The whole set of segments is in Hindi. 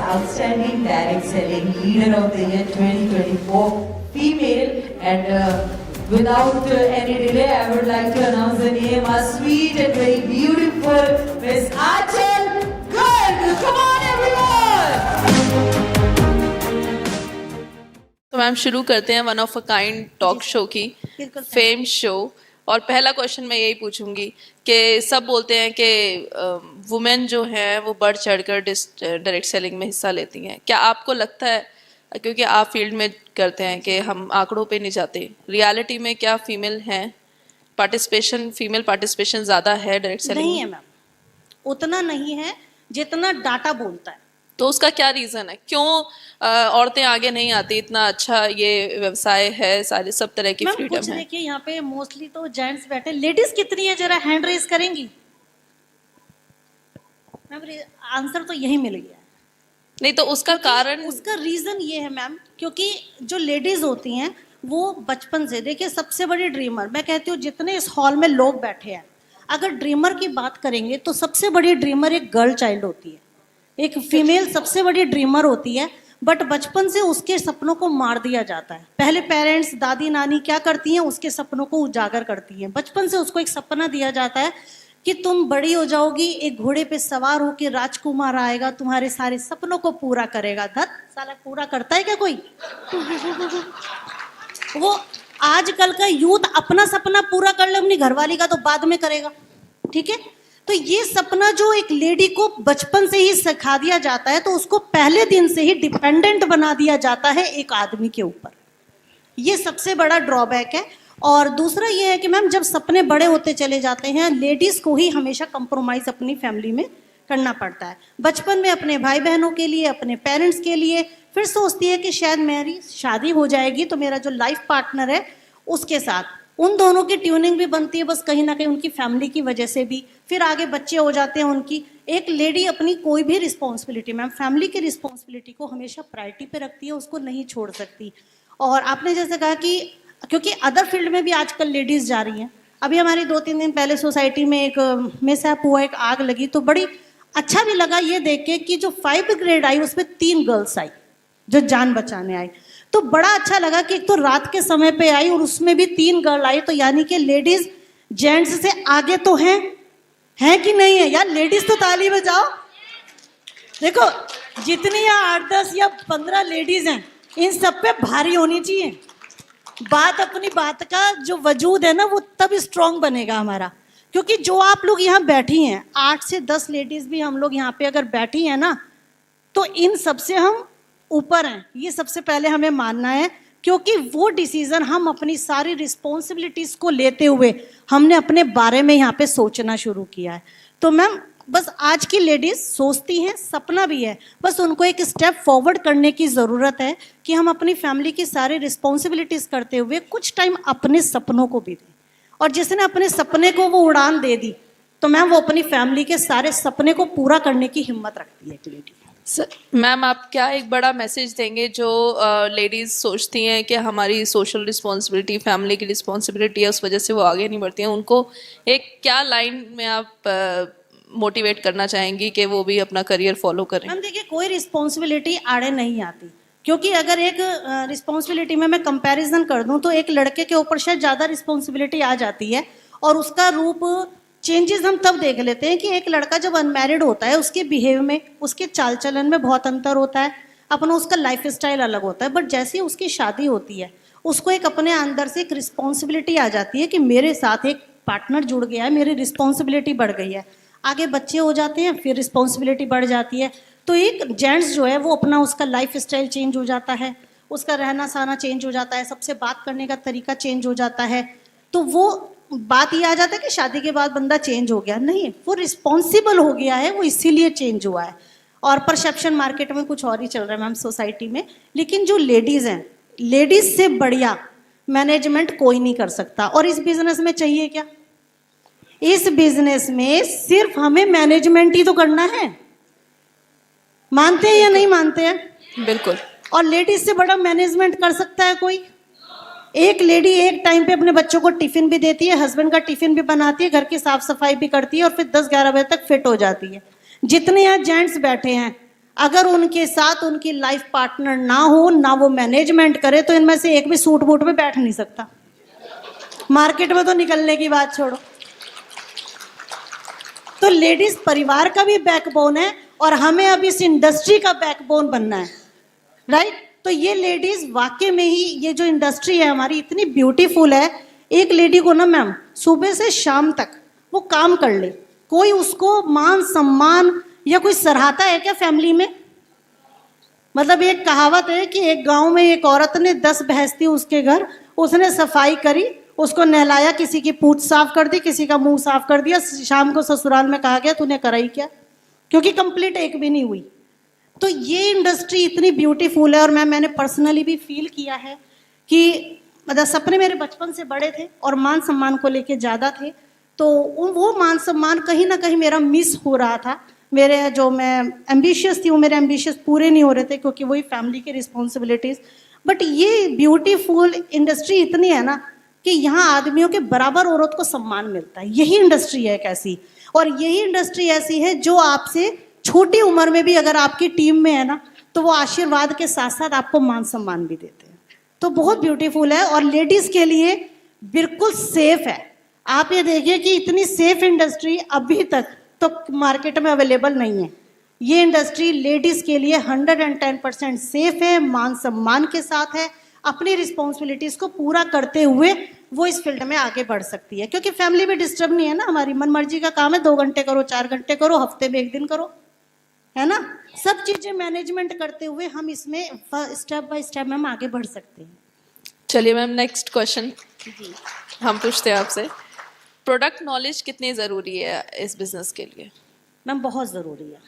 Outstanding Direct Selling Leader of the Year 2024 female. And without any delay, I would like to announce the name, our sweet and very beautiful Miss Achal Garg. Come on everyone! तो मैम शुरू करते हैं one of a kind talk show की, फेम शो। और पहला क्वेश्चन मैं यही पूछूंगी कि सब बोलते हैं कि वुमेन जो हैं वो बढ़ चढ़कर डायरेक्ट सेलिंग में हिस्सा लेती हैं। क्या आपको लगता है, क्योंकि आप फील्ड में करते हैं, कि हम आंकड़ों पे नहीं जाते, रियलिटी में क्या फीमेल हैं फीमेल पार्टिसिपेशन ज़्यादा है डायरेक्ट सेलिंग? नहीं है मैम, उतना नहीं है जितना डाटा बोलता है। तो उसका क्या रीज़न है, क्यों औरतें आगे नहीं आती? इतना अच्छा ये व्यवसाय है, सारे सब तरह की फ्रीडम है। देखिए यहाँ पे मोस्टली तो जेंट्स बैठे, लेडीज कितनी है जरा हैंड रेज करेंगी? मैम आंसर तो यही मिल गया। नहीं तो उसका कारण, उसका रीजन ये है मैम, क्योंकि जो लेडीज होती हैं वो बचपन से, देखिए सबसे बड़ी ड्रीमर, मैं कहती हूँ जितने इस हॉल में लोग बैठे हैं, अगर ड्रीमर की बात करेंगे तो सबसे बड़ी ड्रीमर एक गर्ल चाइल्ड होती है, एक फीमेल सबसे बड़ी ड्रीमर होती है। बट बचपन से उसके सपनों को मार दिया जाता है। पहले पेरेंट्स, दादी नानी क्या करती हैं, उसके सपनों को उजागर करती हैं। बचपन से उसको एक सपना दिया जाता है कि तुम बड़ी हो जाओगी, एक घोड़े पे सवार होकर राजकुमार आएगा, तुम्हारे सारे सपनों को पूरा करेगा। धत साला पूरा करता है क्या कोई? वो आजकल का यूथ अपना सपना पूरा कर ले, अपनी घरवाली का तो बाद में करेगा। ठीक है, तो ये सपना जो एक लेडी को बचपन से ही सिखा दिया जाता है, तो उसको पहले दिन से ही डिपेंडेंट बना दिया जाता है एक आदमी के ऊपर। ये सबसे बड़ा ड्रॉबैक है। और दूसरा ये है कि मैम जब सपने बड़े होते चले जाते हैं, लेडीज को ही हमेशा कंप्रोमाइज अपनी फैमिली में करना पड़ता है। बचपन में अपने भाई बहनों के लिए, अपने पेरेंट्स के लिए, फिर सोचती है कि शायद मेरी शादी हो जाएगी तो मेरा जो लाइफ पार्टनर है उसके साथ उन दोनों की ट्यूनिंग भी बनती है, बस कहीं ना कहीं उनकी फैमिली की वजह से भी। फिर आगे बच्चे हो जाते हैं उनकी। एक लेडी अपनी कोई भी रिस्पॉन्सिबिलिटी, मैम फैमिली की रिस्पॉन्सिबिलिटी को हमेशा प्रायोरिटी पे रखती है, उसको नहीं छोड़ सकती। और आपने जैसे कहा कि क्योंकि अदर फील्ड में भी आजकल लेडीज जा रही हैं। अभी हमारी 2-3 दिन पहले सोसाइटी में एक मिसहैप हुआ, एक आग लगी, तो बड़ी अच्छा भी लगा ये देख के कि जो 5 ग्रेड आई उसमें 3 गर्ल्स आई जो जान बचाने आई। तो बड़ा अच्छा लगा कि एक तो रात के समय पे आई और उसमें भी 3 गर्ल आई। तो यानी कि लेडीज जेंट्स से आगे तो हैं कि नहीं है? यार लेडीज तो ताली बजाओ। देखो जितनी या 8-10 या 15 लेडीज हैं, इन सब पे भारी होनी चाहिए। बात अपनी बात का जो वजूद है ना, वो तब स्ट्रांग बनेगा हमारा। क्योंकि जो आप लोग यहाँ बैठी हैं, 8 से 10 लेडीज भी हम लोग यहाँ पे अगर बैठी हैं ना, तो इन सबसे हम ऊपर हैं, ये सबसे पहले हमें मानना है। क्योंकि वो डिसीजन हम अपनी सारी रिस्पॉन्सिबिलिटीज को लेते हुए हमने अपने बारे में यहाँ पे सोचना शुरू किया है। तो मैम बस आज की लेडीज सोचती हैं, सपना भी है, बस उनको एक स्टेप फॉरवर्ड करने की ज़रूरत है कि हम अपनी फैमिली की सारी रिस्पॉन्सिबिलिटीज करते हुए कुछ टाइम अपने सपनों को भी दें। और जिसने अपने सपने को वो उड़ान दे दी, तो मैम वो अपनी फैमिली के सारे सपने को पूरा करने की हिम्मत रखती है एक लेडी। मैम आप क्या एक बड़ा मैसेज देंगे जो लेडीज़ सोचती हैं कि हमारी सोशल रिस्पॉन्सिबिलिटी, फैमिली की रिस्पॉन्सिबिलिटी है, उस वजह से वो आगे नहीं बढ़ती हैं, उनको एक क्या लाइन में आप मोटिवेट करना चाहेंगी कि वो भी अपना करियर फॉलो करें? मैम देखिए, कोई रिस्पॉन्सिबिलिटी आड़े नहीं आती। क्योंकि अगर एक रिस्पॉन्सिबिलिटी में मैं कंपैरिजन कर दूं तो एक लड़के के ऊपर शायद ज़्यादा रिस्पॉन्सिबिलिटी आ जाती है, और उसका रूप चेंजेस हम तब देख लेते हैं कि एक लड़का जब अनमैरिड होता है, उसके बिहेव में, उसके चाल चलन में बहुत अंतर होता है, अपना उसका लाइफ स्टाइल अलग होता है। बट जैसे ही उसकी शादी होती है, उसको एक अपने अंदर से एक रिस्पॉन्सिबिलिटी आ जाती है कि मेरे साथ एक पार्टनर जुड़ गया है, मेरी रिस्पॉन्सिबिलिटी बढ़ गई है। आगे बच्चे हो जाते हैं, फिर रिस्पॉन्सिबिलिटी बढ़ जाती है। तो एक जेंट्स जो है वो अपना उसका लाइफ स्टाइल चेंज हो जाता है, उसका रहना सहना चेंज हो जाता है, सबसे बात करने का तरीका चेंज हो जाता है। तो वो बात ये आ जाता है कि शादी के बाद बंदा चेंज हो गया, नहीं, वो रिस्पॉन्सिबल हो गया है, वो इसीलिए चेंज हुआ है। और परसेप्शन मार्केट में कुछ और ही चल रहा है मैम सोसाइटी में। लेकिन जो लेडीज़ हैं, लेडीज़ से बढ़िया मैनेजमेंट कोई नहीं कर सकता। और इस बिजनेस में चाहिए क्या? इस बिजनेस में सिर्फ हमें मैनेजमेंट ही तो करना है। मानते हैं या नहीं मानते हैं? बिल्कुल। और लेडीज से बड़ा मैनेजमेंट कर सकता है कोई? एक लेडी एक टाइम पे अपने बच्चों को टिफिन भी देती है, हस्बैंड का टिफिन भी बनाती है, घर की साफ सफाई भी करती है, और फिर 10-11 बजे तक फिट हो जाती है। जितने यहाँ जेंट्स बैठे हैं, अगर उनके साथ उनकी लाइफ पार्टनर ना हो, ना वो मैनेजमेंट करे, तो इनमें से एक भी सूट बूट पे बैठ नहीं सकता। मार्केट में तो निकलने की बात छोड़ो। तो लेडीज परिवार का भी बैकबोन है और हमें अब इस इंडस्ट्री का बैकबोन बनना है, राइट। तो ये लेडीज वाकई में ही, ये जो इंडस्ट्री है हमारी इतनी ब्यूटीफुल है। एक लेडी को ना मैम सुबह से शाम तक वो काम कर ले, कोई उसको मान सम्मान या कोई सराहता है क्या फैमिली में? मतलब एक कहावत है कि एक गांव में एक औरत ने 10 भैंस थी उसके घर, उसने सफाई करी, उसको नहलाया, किसी की पूंछ साफ कर दी, किसी का मुंह साफ कर दिया, शाम को ससुराल में कहा गया तूने करा ही क्या, क्योंकि कंप्लीट एक भी नहीं हुई। तो ये इंडस्ट्री इतनी ब्यूटीफुल है और मैंने पर्सनली भी फील किया है कि मतलब सपने मेरे बचपन से बड़े थे और मान सम्मान को लेके ज़्यादा थे, तो वो मान सम्मान कहीं ना कहीं मेरा मिस हो रहा था। मेरे जो मैं एम्बिशियस थी वो मेरे एम्बिशियस पूरे नहीं हो रहे थे, क्योंकि वही फैमिली की रिस्पॉन्सिबिलिटीज़। बट ये ब्यूटीफुल इंडस्ट्री इतनी है ना कि यहाँ आदमियों के बराबर औरत को सम्मान मिलता है। यही इंडस्ट्री है एक ऐसी, और यही इंडस्ट्री ऐसी है जो आपसे छोटी उम्र में भी अगर आपकी टीम में है ना, तो वो आशीर्वाद के साथ साथ आपको मान सम्मान भी देते हैं। तो बहुत ब्यूटीफुल है और लेडीज़ के लिए बिल्कुल सेफ है। आप ये देखिए कि इतनी सेफ इंडस्ट्री अभी तक तो मार्केट में अवेलेबल नहीं है। ये इंडस्ट्री लेडीज़ के लिए 110% सेफ है, मान सम्मान के साथ है, अपनी रिस्पॉन्सिबिलिटीज़ को पूरा करते हुए वो इस फील्ड में आगे बढ़ सकती है। क्योंकि फैमिली भी डिस्टर्ब नहीं है ना, हमारी मन मर्जी का काम है, 2 घंटे करो, 4 घंटे करो, हफ्ते में 1 दिन करो, है ना। सब चीज़ें मैनेजमेंट करते हुए हम इसमें स्टेप बाय स्टेप हम आगे बढ़ सकते हैं। चलिए मैम, नेक्स्ट क्वेश्चन हम पूछते हैं आपसे, प्रोडक्ट नॉलेज कितनी ज़रूरी है इस बिजनेस के लिए? मैम बहुत ज़रूरी है,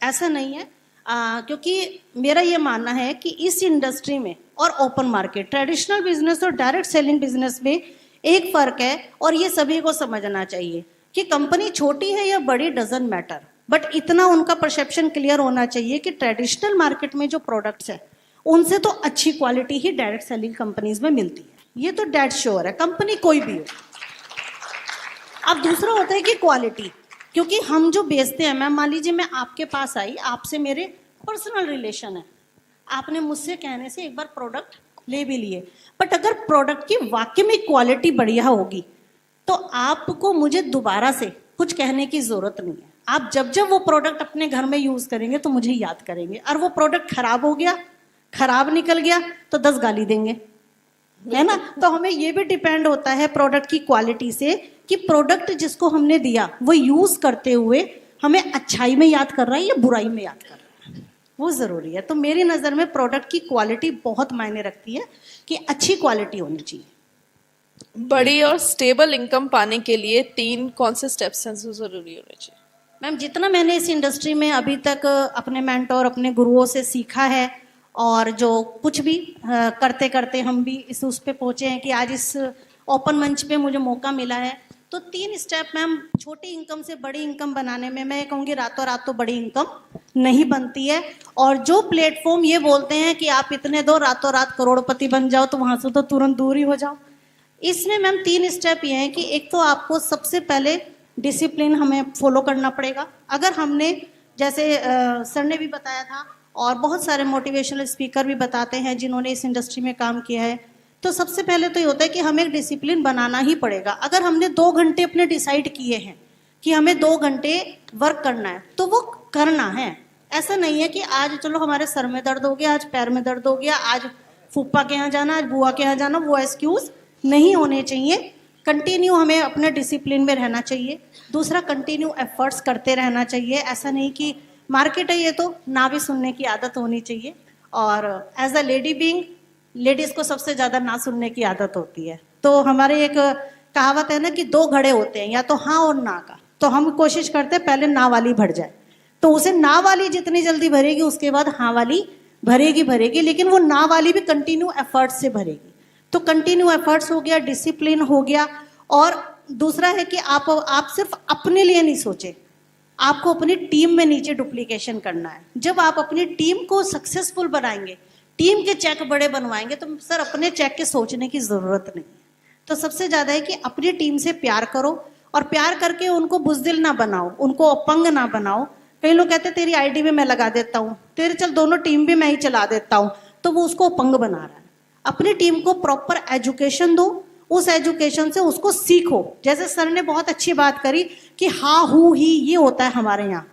ऐसा नहीं है, क्योंकि मेरा ये मानना है कि इस इंडस्ट्री में और ओपन मार्केट, ट्रेडिशनल बिजनेस और डायरेक्ट सेलिंग बिजनेस में एक फ़र्क है, और ये सभी को समझना चाहिए कि कंपनी छोटी है या बड़ी डजंट मैटर, बट इतना उनका परसेप्शन क्लियर होना चाहिए कि ट्रेडिशनल मार्केट में जो प्रोडक्ट्स है उनसे तो अच्छी क्वालिटी ही डायरेक्ट सेलिंग कंपनीज में मिलती है। ये तो डेड श्योर है, कंपनी कोई भी हो। अब दूसरा होता है कि क्वालिटी, क्योंकि हम जो बेचते हैं, मैम मान लीजिए मैं आपके पास आई, आपसे मेरे पर्सनल रिलेशन है, आपने मुझसे कहने से एक बार प्रोडक्ट ले भी लिए, बट अगर प्रोडक्ट की वाकई में क्वालिटी बढ़िया होगी तो आपको मुझे दोबारा से कुछ कहने की ज़रूरत नहीं है। आप जब जब वो प्रोडक्ट अपने घर में यूज़ करेंगे तो मुझे याद करेंगे, और वो प्रोडक्ट खराब हो गया, खराब निकल गया तो 10 गाली देंगे, है ना। तो हमें ये भी डिपेंड होता है प्रोडक्ट की क्वालिटी से कि प्रोडक्ट जिसको हमने दिया वो यूज़ करते हुए हमें अच्छाई में याद कर रहा है या बुराई में याद कर रहा है, वो ज़रूरी है। तो मेरी नज़र में प्रोडक्ट की क्वालिटी बहुत मायने रखती है कि अच्छी क्वालिटी होनी चाहिए। बड़ी और स्टेबल इनकम पाने के लिए 3 कौन से स्टेप्स हैं जो ज़रूरी होने चाहिए? मैम जितना मैंने इस इंडस्ट्री में अभी तक अपने मेंटोर, अपने गुरुओं से सीखा है, और जो कुछ भी करते करते हम भी उस पे पहुँचे हैं कि आज इस ओपन मंच पे मुझे मौका मिला है, तो 3 स्टेप मैम छोटी इनकम से बड़ी इनकम बनाने में, मैं कहूँगी रातों रात तो बड़ी इनकम नहीं बनती है। और जो प्लेटफॉर्म ये बोलते हैं कि आप इतने दो रातों रात करोड़पति बन जाओ, तो वहाँ से तो तुरंत दूर ही हो जाओ। इसमें मैम 3 स्टेप ये हैं कि एक तो आपको सबसे पहले डिसिप्लिन हमें फॉलो करना पड़ेगा। अगर हमने, जैसे सर ने भी बताया था और बहुत सारे मोटिवेशनल स्पीकर भी बताते हैं जिन्होंने इस इंडस्ट्री में काम किया है, तो सबसे पहले तो ये होता है कि हमें एक डिसिप्लिन बनाना ही पड़ेगा। अगर हमने 2 घंटे अपने डिसाइड किए हैं कि हमें 2 घंटे वर्क करना है, तो वो करना है। ऐसा नहीं है कि आज चलो हमारे सर में दर्द हो गया, आज पैर में दर्द हो गया, आज फूफा के यहाँ जाना, आज बुआ के यहाँ जाना, वो एक्सक्यूज़ नहीं होने चाहिए। कंटिन्यू हमें अपने डिसिप्लिन में रहना चाहिए। दूसरा, कंटिन्यू एफर्ट्स करते रहना चाहिए। ऐसा नहीं कि मार्केट है ये तो ना भी सुनने की आदत होनी चाहिए। और as a lady being, ladies को सबसे ज़्यादा ना सुनने की आदत होती है। तो हमारे एक कहावत है ना कि 2 घड़े होते हैं, या तो हाँ और ना का, तो हम कोशिश करते हैं पहले ना वाली भर जाए, तो उसे ना वाली जितनी जल्दी भरेगी उसके बाद हाँ वाली भरेगी, लेकिन वो ना वाली भी कंटिन्यू एफर्ट्स से भरेगी। तो कंटिन्यू एफर्ट्स हो गया, डिसिप्लिन हो गया। और दूसरा है कि आप सिर्फ अपने लिए नहीं सोचे, आपको अपनी टीम में नीचे डुप्लीकेशन करना है। जब आप अपनी टीम को सक्सेसफुल बनाएंगे, टीम के चेक बड़े बनवाएंगे, तो सर अपने चेक के सोचने की ज़रूरत नहीं है। तो सबसे ज़्यादा है कि अपनी टीम से प्यार करो, और प्यार करके उनको बुज़दिल ना बनाओ, उनको अपंग ना बनाओ। कई लोग कहते हैं तेरी आईडी में मैं लगा देता हूँ, तेरे चल दोनों टीम भी मैं ही चला देता हूँ, तो वो उसको अपंग बना रहा है। अपनी टीम को प्रॉपर एजुकेशन दो, उस एजुकेशन से उसको सीखो। जैसे सर ने बहुत अच्छी बात करी कि हा हु ही ये होता है हमारे यहाँ,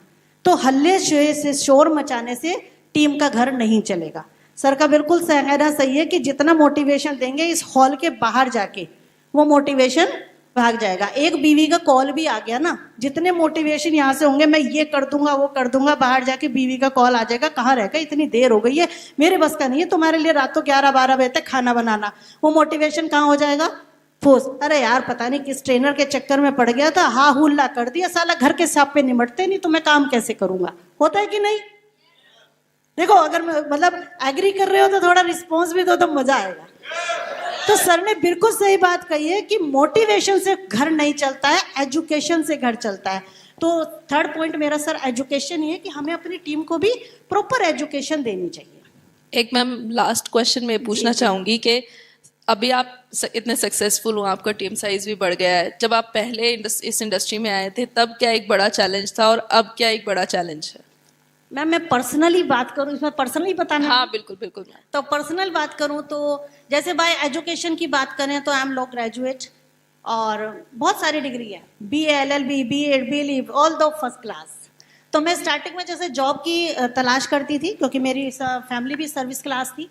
तो हल्ले से शोर मचाने से टीम का घर नहीं चलेगा। सर का बिल्कुल कहना सही है कि जितना मोटिवेशन देंगे इस हॉल के बाहर जाके वो मोटिवेशन भाग जाएगा। एक बीवी का कॉल भी आ गया ना, जितने मोटिवेशन यहाँ से होंगे मैं ये कर दूंगा वो कर दूंगा, बाहर जाके बीवी का कॉल आ जाएगा, कहाँ रह गए, इतनी देर हो गई है, मेरे बस का नहीं है तुम्हारे लिए रात को 11-12 बजे तक खाना बनाना। वो मोटिवेशन कहाँ हो जाएगा, फूस। अरे यार पता नहीं किस ट्रेनर के चक्कर में पड़ गया था, हा हुल्ला कर दिया, साला घर के सांप पे निमटते नहीं तो मैं काम कैसे करूंगा। होता है कि नहीं? देखो अगर मतलब एग्री कर रहे हो तो थोड़ा रिस्पॉन्स भी दो तो मजा आएगा। तो सर ने बिल्कुल सही बात कही है कि मोटिवेशन से घर नहीं चलता है, एजुकेशन से घर चलता है। तो थर्ड पॉइंट मेरा सर एजुकेशन ही है कि हमें अपनी टीम को भी प्रॉपर एजुकेशन देनी चाहिए। एक मैम लास्ट क्वेश्चन मैं पूछना चाहूंगी कि अभी आप इतने सक्सेसफुल हो, आपका टीम साइज भी बढ़ गया है, जब आप पहले इस इंडस्ट्री में आए थे तब क्या एक बड़ा चैलेंज था और अब क्या एक बड़ा चैलेंज है? मैम मैं पर्सनली बात करूं, इसमें पर्सनली बताना? हाँ बिल्कुल बिल्कुल। तो पर्सनल बात करूं तो जैसे बाय एजुकेशन की बात करें तो आई एम लॉ ग्रेजुएट और बहुत सारी डिग्री है, BA LLB B.Ed B.Liv all the first class. तो मैं स्टार्टिंग में जैसे जॉब की तलाश करती थी क्योंकि मेरी फैमिली भी सर्विस क्लास थी,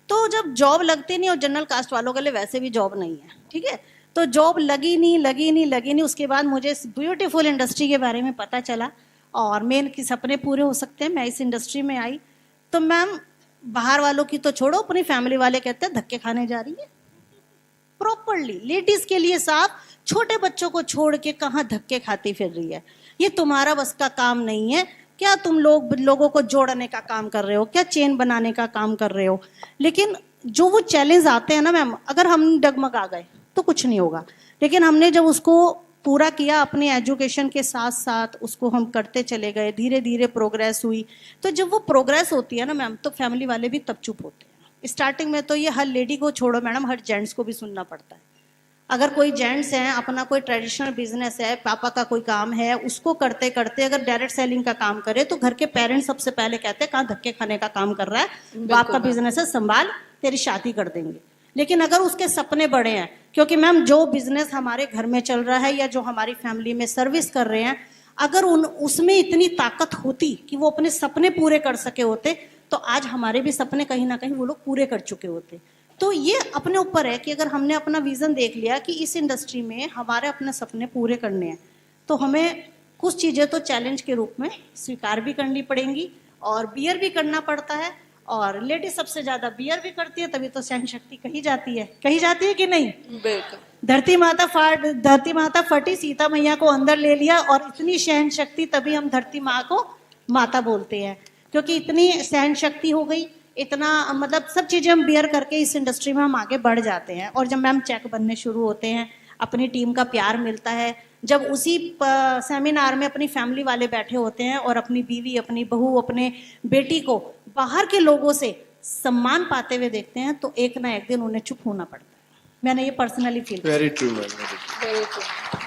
तो जब जॉब लगती नहीं, और जनरल कास्ट वालों के लिए वैसे भी जॉब नहीं है, ठीक है, तो जॉब लगी नहीं। उसके बाद मुझे इस ब्यूटीफुल इंडस्ट्री के बारे में पता चला और मेन के सपने पूरे हो सकते हैं। मैं इस इंडस्ट्री में आई तो मैम बाहर वालों की तो छोड़ो, अपनी फैमिली वाले कहते हैं धक्के खाने जा रही है। प्रॉपरली लेडीज के लिए साफ, छोटे बच्चों को छोड़ के कहाँ धक्के खाती फिर रही है, ये तुम्हारा बस का काम नहीं है। क्या तुम लोगों को जोड़ने का काम कर रहे हो, क्या चेन बनाने का काम कर रहे हो? लेकिन जो वो चैलेंज आते हैं ना मैम, अगर हम डगमगा गए तो कुछ नहीं होगा, लेकिन हमने जब उसको पूरा किया अपने एजुकेशन के साथ साथ उसको हम करते चले गए, धीरे धीरे प्रोग्रेस हुई। तो जब वो प्रोग्रेस होती है ना मैम, तो फैमिली वाले भी तब चुप होते हैं। स्टार्टिंग में तो ये हर लेडी को छोड़ो मैडम, हर जेंट्स को भी सुनना पड़ता है। अगर कोई जेंट्स है, अपना कोई ट्रेडिशनल बिजनेस है, पापा का कोई काम है, उसको करते करते अगर डायरेक्ट सेलिंग का काम करे तो घर के पेरेंट्स सबसे पहले कहते हैं कहाँ धक्के खाने का काम कर रहा है, बाप का बिजनेस है, संभाल, तेरी शादी कर देंगे। लेकिन अगर उसके सपने बड़े हैं, क्योंकि मैम जो बिजनेस हमारे घर में चल रहा है या जो हमारी फैमिली में सर्विस कर रहे हैं, अगर उसमें इतनी ताकत होती कि वो अपने सपने पूरे कर सके होते, तो आज हमारे भी सपने कहीं ना कहीं वो लोग पूरे कर चुके होते। तो ये अपने ऊपर है कि अगर हमने अपना विजन देख लिया कि इस इंडस्ट्री में हमारे अपने सपने पूरे करने हैं, तो हमें कुछ चीज़ें तो चैलेंज के रूप में स्वीकार भी करनी पड़ेंगी और बियर भी करना पड़ता है। और लेडीज सबसे ज्यादा बियर भी करती है, तभी तो सहन शक्ति कही जाती है कि नहीं? बिल्कुल। धरती माता फटी, सीता मैया को अंदर ले लिया, और इतनी सहन शक्ति, तभी हम धरती माँ को माता बोलते हैं, क्योंकि इतनी सहन शक्ति हो गई, इतना मतलब सब चीजें हम बियर करके इस इंडस्ट्री में हम आगे बढ़ जाते हैं। और जब मैम चेक बनने शुरू होते हैं, अपनी टीम का प्यार मिलता है, जब उसी सेमिनार में अपनी फैमिली वाले बैठे होते हैं और अपनी बीवी, अपनी बहू, अपने बेटी को बाहर के लोगों से सम्मान पाते हुए देखते हैं, तो एक ना एक दिन उन्हें चुप होना पड़ता है। मैंने ये पर्सनली फील किया। Very true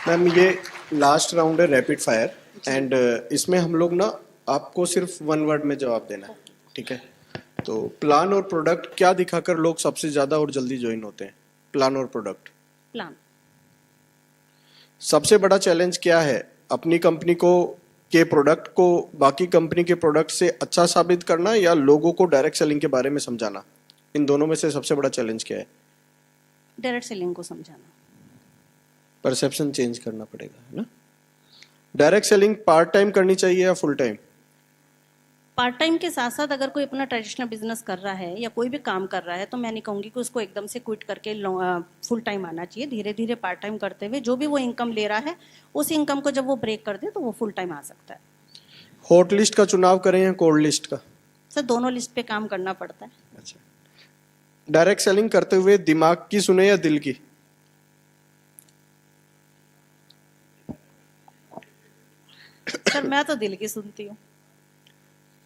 ma'am. ये लास्ट राउंड है रैपिड फायर, एंड इसमें हम लोग ना आपको सिर्फ 1 वर्ड में जवाब देना है, ठीक है? तो प्लान और प्रोडक्ट क्या दिखाकर लोग सबसे ज्यादा और जल्दी ज्वाइन होते हैं? प्लान और प्रोडक्ट। प्लान। सबसे बड़ा चैलेंज क्या है? अपनी कंपनी को के प्रोडक्ट को बाकी कंपनी के प्रोडक्ट से अच्छा साबित करना या लोगों को डायरेक्ट सेलिंग के बारे में समझाना? इन दोनों में से सबसे बड़ा चैलेंज क्या है? डायरेक्ट सेलिंग को समझाना। परसेप्शन चेंज करना पड़ेगा, है ना? डायरेक्ट सेलिंग पार्ट टाइम करनी चाहिए या फुल टाइम? पार्ट टाइम के साथ साथ अगर कोई अपना ट्रेडिशनल बिजनेस कर रहा है या कोई भी काम कर रहा है, तो मैं नहीं कहूँगी कि उसको एकदम से क्विट करके फुल टाइम आना चाहिए। धीरे धीरे पार्ट टाइम करते हुए जो भी वो इनकम ले रहा है, उस इनकम को जब वो ब्रेक कर दे तो वो फुल टाइम आ सकता है। हॉट लिस्ट का चुनाव करें या कोल्ड लिस्ट का? सर दोनों लिस्ट पे काम करना पड़ता है। अच्छा, डायरेक्ट सेलिंग करते हुए दिमाग की सुने या दिल की? सर मैं तो दिल की सुनती हूँ।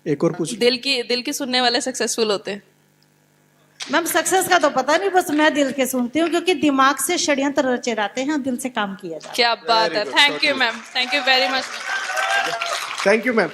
एक और पूछ। दिल की सुनने वाले सक्सेसफुल होते हैं। मैम सक्सेस का तो पता नहीं, बस मैं दिल के सुनती हूँ, क्योंकि दिमाग से षड्यंत्र रचे जाते हैं, दिल से काम किया जाता है। क्या बात है। Thank you ma'am, thank you very much. Thank you ma'am.